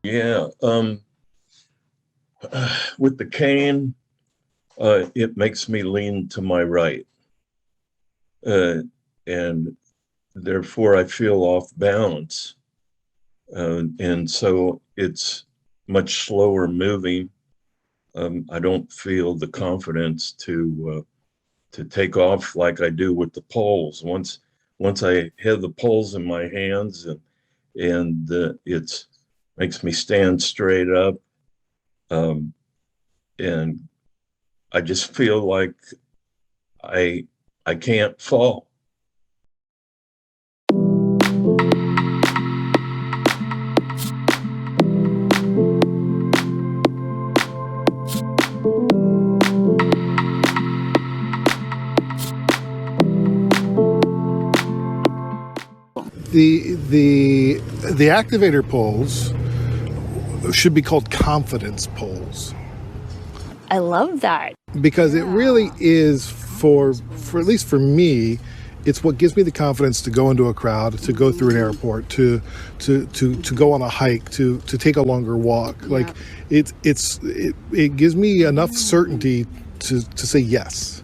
Yeah, with the cane, it makes me lean to my right, and therefore I feel off balance, and so it's much slower moving. I don't feel the confidence to take off like I do with the poles. Once I have the poles in my hands and it's makes me stand straight up, and I just feel like I can't fall. The activator poles should be called confidence poles. I love that. Because it really is for at least for me, it's what gives me the confidence to go into a crowd, to go through an airport, to go on a hike, to take a longer walk. Yeah. Like it gives me enough certainty to say yes.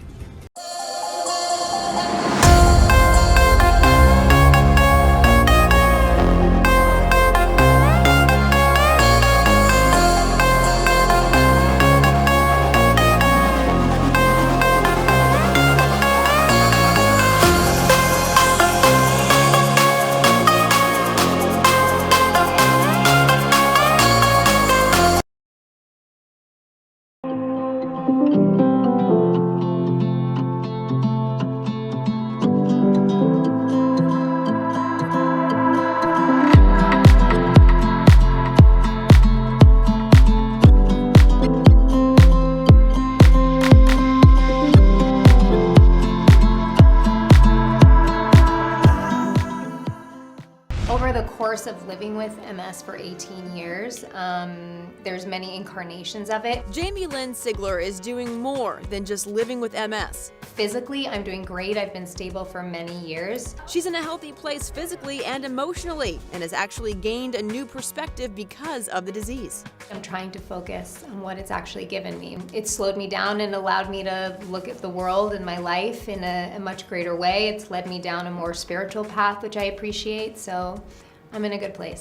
Over the course of living with MS for 18 years, there's many incarnations of it. Jamie Lynn Sigler is doing more than just living with MS. Physically, I'm doing great. I've been stable for many years. She's in a healthy place physically and emotionally, and has actually gained a new perspective because of the disease. I'm trying to focus on what it's actually given me. It slowed me down and allowed me to look at the world and my life in a much greater way. It's led me down a more spiritual path, which I appreciate, so I'm in a good place.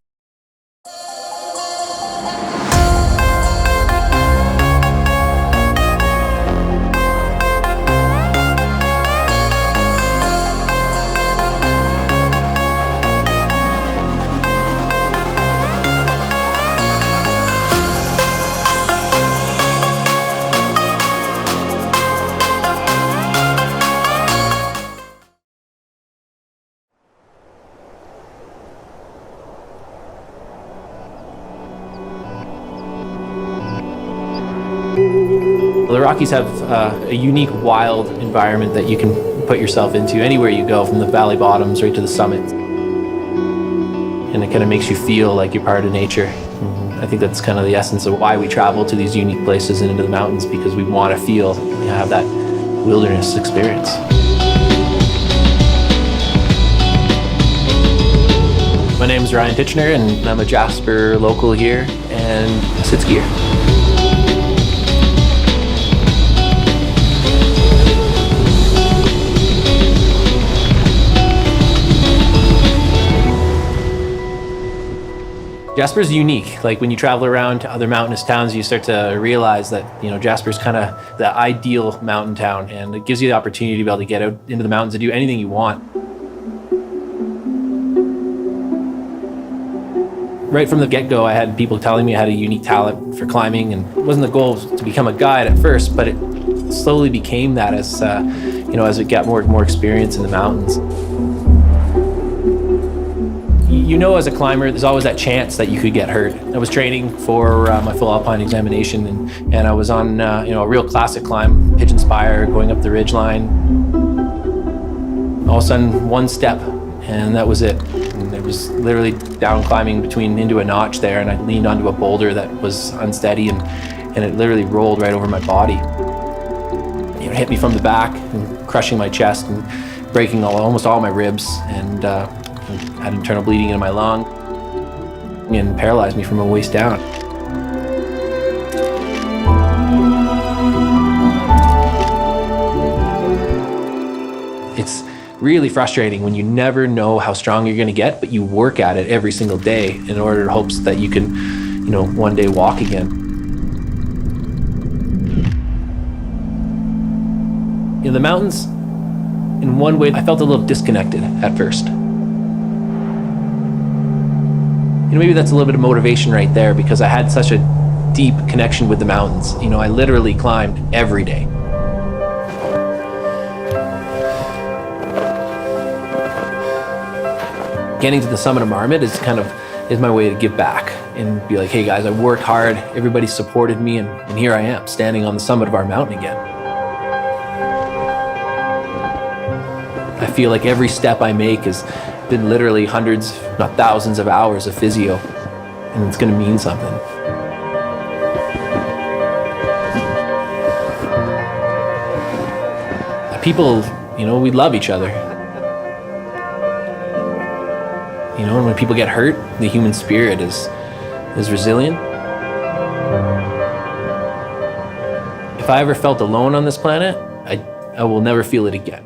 The Rockies have a unique, wild environment that you can put yourself into anywhere you go, from the valley bottoms right to the summits. And it kind of makes you feel like you're part of nature. Mm-hmm. I think that's kind of the essence of why we travel to these unique places and into the mountains, because we want to feel, have that wilderness experience. My name is Ryan Titchener, and I'm a Jasper local here and a sit skier. Jasper's unique. Like when you travel around to other mountainous towns, you start to realize that, Jasper's kind of the ideal mountain town, and it gives you the opportunity to be able to get out into the mountains and do anything you want. Right from the get-go, I had people telling me I had a unique talent for climbing, and it wasn't the goal to become a guide at first, but it slowly became that as as it got more and more experience in the mountains. As a climber, there's always that chance that you could get hurt. I was training for my full alpine examination, and I was on a real classic climb, Pigeon Spire, going up the ridge line. All of a sudden, one step, and that was it. And it was literally down climbing into a notch there, and I leaned onto a boulder that was unsteady, and it literally rolled right over my body. It hit me from the back, and crushing my chest and breaking almost all my ribs, and had internal bleeding in my lung and paralyzed me from the waist down. It's really frustrating when you never know how strong you're going to get, but you work at it every single day in order to hopes that you can, one day walk again. In the mountains, in one way, I felt a little disconnected at first. Maybe that's a little bit of motivation right there, because I had such a deep connection with the mountains. I literally climbed every day. Getting to the summit of Marmot is my way to give back and be like, hey guys, I worked hard, everybody supported me, and here I am, standing on the summit of our mountain again. I feel like every step I make has been literally hundreds, if not thousands of hours of physio, and it's going to mean something. People, we love each other. And when people get hurt, the human spirit is resilient. If I ever felt alone on this planet, I will never feel it again.